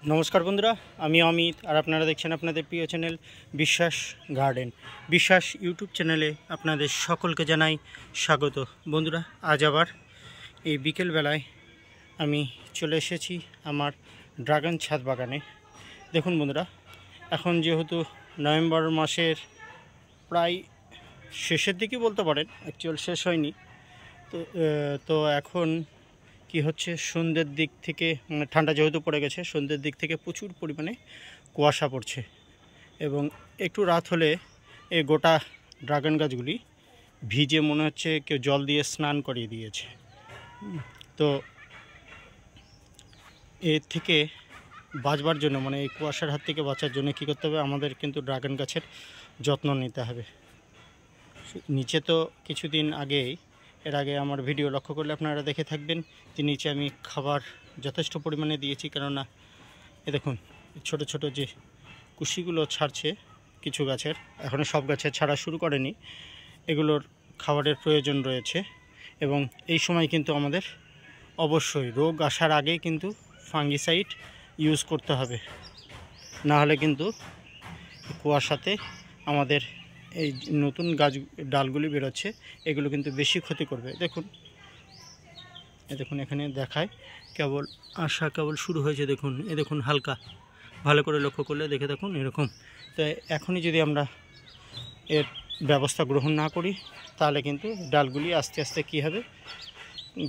নমস্কার বন্ধুরা, আমি অমিত আর আপনারা দেখছেন আপনাদের প্রিয় চ্যানেল বিশ্বাস গার্ডেন। বিশ্বাস ইউটিউব চ্যানেলে আপনাদের সকলকে জানাই স্বাগত। বন্ধুরা, আজ আবার এই বিকেলবেলায় আমি চলে এসেছি আমার ড্রাগন ছাদ বাগানে। দেখুন বন্ধুরা, এখন যেহেতু নভেম্বর মাসের প্রায় শেষের দিকে বলতে পারেন, অ্যাকচুয়াল শেষ হয়নি, তো এখন কি হচ্ছে, সন্ধ্যের দিক থেকে ঠান্ডা যেহেতু পড়ে গেছে, সন্ধ্যের দিক থেকে প্রচুর পরিমাণে কুয়াশা পড়ছে এবং একটু রাত হলে এই গোটা ড্রাগন গাছগুলি ভিজে মনে হচ্ছে কেউ জল দিয়ে স্নান করিয়ে দিয়েছে। তো এর থেকে বাঁচবার জন্য, মানে এই কুয়াশার হাত থেকে বাঁচার জন্য কী করতে হবে, আমাদের কিন্তু ড্রাগন গাছের যত্ন নিতে হবে। নিচে তো কিছুদিন আগেই, এর আগে আমার ভিডিও লক্ষ্য করলে আপনারা দেখে থাকবেন যে নিচে আমি খাবার যথেষ্ট পরিমাণে দিয়েছি। কেননা এ দেখুন, ছোট ছোট যে কুশিগুলো ছাড়ছে কিছু গাছের, এখনও সব গাছের ছাড়া শুরু করেনি, এগুলোর খাবারের প্রয়োজন রয়েছে। এবং এই সময় কিন্তু আমাদের অবশ্যই রোগ আসার আগেই কিন্তু ফাঙ্গিসাইড ইউজ করতে হবে, না হলে কিন্তু কুয়াশাতে আমাদের এই নতুন গাছ ডালগুলি বেরোচ্ছে, এগুলো কিন্তু বেশি ক্ষতি করবে। দেখুন এখানে দেখায় কেবল কেবল শুরু হয়েছে। দেখুন, দেখুন হালকা, ভালো করে লক্ষ্য করলে দেখে দেখুন এরকম। তো এখনই যদি আমরা এর ব্যবস্থা গ্রহণ না করি, তাহলে কিন্তু ডালগুলি আস্তে আস্তে কী হবে,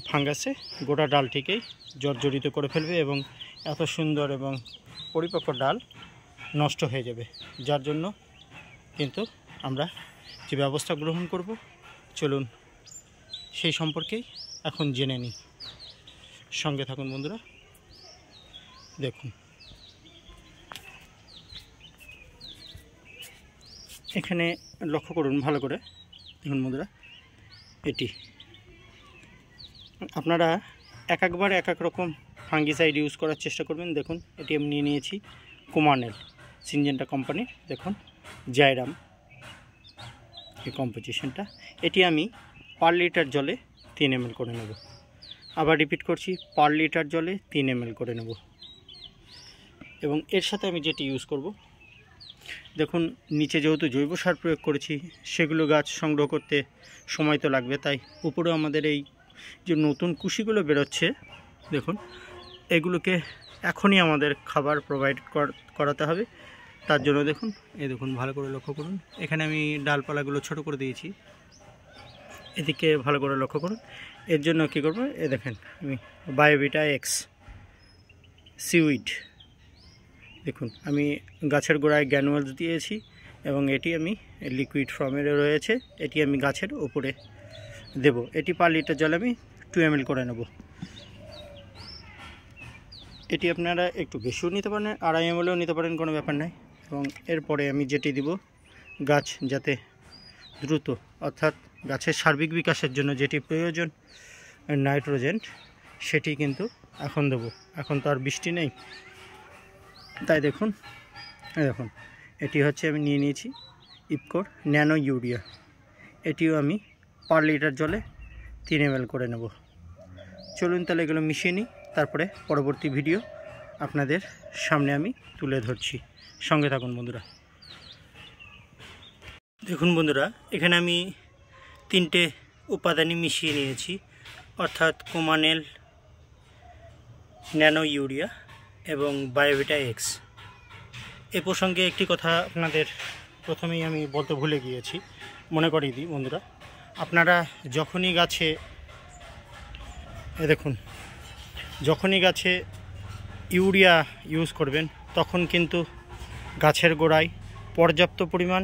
ফাঙ্গাসে গোটা ডালটিকেই জর্জরিত করে ফেলবে এবং এত সুন্দর এবং পরিপক্ক ডাল নষ্ট হয়ে যাবে। যার জন্য কিন্তু আমরা যে ব্যবস্থা গ্রহণ করব, চলুন সেই সম্পর্কেই এখন জেনে নিই। সঙ্গে থাকুন বন্ধুরা। দেখুন, এখানে লক্ষ্য করুন ভালো করে। দেখুন বন্ধুরা, এটি আপনারা একবার এক এক রকম ফাঙ্গিসাইড ইউজ করার চেষ্টা করবেন। দেখুন, এটি আমি নিয়ে নিয়েছি কুমানেল সিনজেন্টা কোম্পানির। দেখুন জায়রাম এই কম্পোজিশনটা, এটি আমি পার লিটার জলে 3 ml করে নেব। আবার রিপিট করছি, পার লিটার জলে 3 ml করে নেব। এবং এর সাথে আমি যেটি ইউজ করব, দেখুন নিচে যেহেতু জৈব সার প্রয়োগ করেছি, সেগুলো গাছ সংগ্রহ করতে সময় তো লাগবে, তাই উপরেও আমাদের এই যে নতুন কুশিগুলো বেরোচ্ছে, দেখুন এগুলোকে এখনই আমাদের খাবার প্রোভাইড করাতে হবে। তার জন্য দেখুন, দেখুন ভালো করে লক্ষ্য করুন, এখানে আমি ডালপালাগুলো ছোট করে দিয়েছি, এদিকে ভালো করে লক্ষ্য করুন। এর জন্য কী করবো, দেখেন আমি বায়োভিটা এক্স সিউইড, দেখুন আমি গাছের গোড়ায় গ্র্যানুয়ালস দিয়েছি এবং এটি আমি লিকুইড ফর্মে রয়েছে, এটি আমি গাছের উপরে দেব। এটি পার লিটার জল আমি 2 ml করে নেব। এটি আপনারা একটু বেশিও নিতে পারেন, 2.5 mlও নিতে পারেন, কোনো ব্যাপার নাই। এবং এরপরে আমি যেটি দিব, গাছ যাতে দ্রুত, অর্থাৎ গাছের সার্বিক বিকাশের জন্য যেটি প্রয়োজন নাইট্রোজেন, সেটি কিন্তু এখন দেব। এখন তো আর বৃষ্টি নেই, তাই দেখুন এটি হচ্ছে আমি নিয়ে নিয়েছি ইফকোর ন্যানো ইউরিয়া। এটিও আমি পার লিটার জলে 3 ml করে নেব। চলুন তাহলে এগুলো মিশিয়ে নিই, তারপরে পরবর্তী ভিডিও আপনাদের সামনে আমি তুলে ধরছি। সঙ্গে থাকুন বন্ধুরা। দেখুন বন্ধুরা, এখানে আমি 3টে উপাদানই মিশিয়ে নিয়েছি, অর্থাৎ কুমানেল, ন্যানো ইউরিয়া এবং বায়োভিটা এক্স। এ প্রসঙ্গে একটি কথা আপনাদের প্রথমেই আমি বলতে ভুলে গিয়েছি, মনে করিয়ে দিই বন্ধুরা। আপনারা যখনই গাছে, দেখুন যখনই গাছে ইউরিয়া ইউজ করবেন, তখন কিন্তু গাছের গোড়ায় পর্যাপ্ত পরিমাণ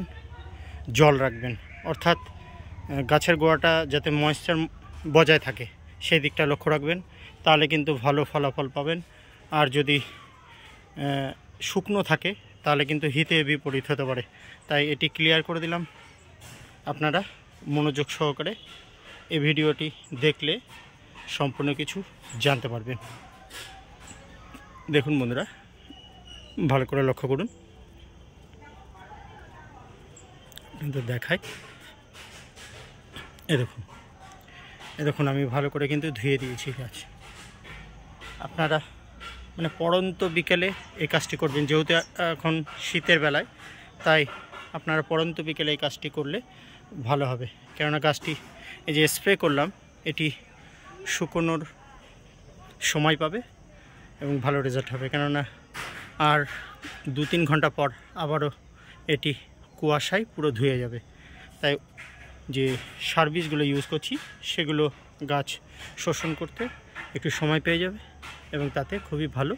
জল রাখবেন, অর্থাৎ গাছের গোড়াটা যাতে ময়েশ্চার বজায় থাকে সেই দিকটা লক্ষ্য রাখবেন, তাহলে কিন্তু ভালো ফলাফল পাবেন। আর যদি শুকনো থাকে তাহলে কিন্তু হিতে বিপরীত হতে পারে। তাই এটি ক্লিয়ার করে দিলাম, আপনারা মনোযোগ সহকারে এই ভিডিওটি দেখলে সম্পূর্ণ কিছু জানতে পারবেন। দেখুন বন্ধুরা, ভালো করে লক্ষ্য করুন, কিন্তু দেখাই, দেখুন আমি ভালো করে কিন্তু ধুয়ে দিয়েছি গাছ। আপনারা মানে পড়ন্ত বিকেলে এই কাজটি করবেন, যেহেতু এখন শীতের বেলায়, তাই আপনারা পড়ন্ত বিকেলে এই কাজটি করলে ভালো হবে। কেননা গাছটি এই যে স্প্রে করলাম, এটি শুকোনোর সময় পাবে এবং ভালো রেজাল্ট হবে। কেননা আর 2-3 ঘন্টা পর আবারও এটি কুয়াশায় পুরো ধুয়ে যাবে। তাই যে সার্ভিসগুলো ইউজ করছি সেগুলো গাছ শোষণ করতে একটু সময় পেয়ে যাবে এবং তাতে খুবই ভালো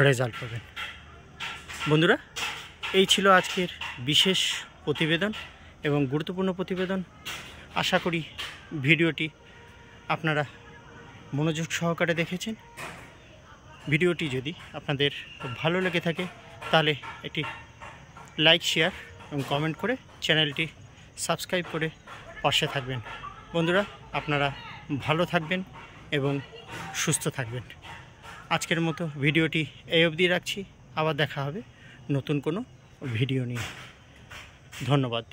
রেজাল্ট পাবেন। বন্ধুরা, এই ছিল আজকের বিশেষ প্রতিবেদন এবং গুরুত্বপূর্ণ প্রতিবেদন। আশা করি ভিডিওটি আপনারা মনোযোগ সহকারে দেখেছেন। ভিডিওটি যদি আপনাদের ভালো লেগে থাকে তাহলে একটি লাইক, শেয়ার এবং কমেন্ট করে চ্যানেলটি সাবস্ক্রাইব করে পাশে থাকবেন। বন্ধুরা, আপনারা ভালো থাকবেন এবং সুস্থ থাকবেন। আজকের মতো ভিডিওটি এই অবধি রাখছি। আবার দেখা হবে নতুন কোনো ভিডিও নিয়ে। ধন্যবাদ।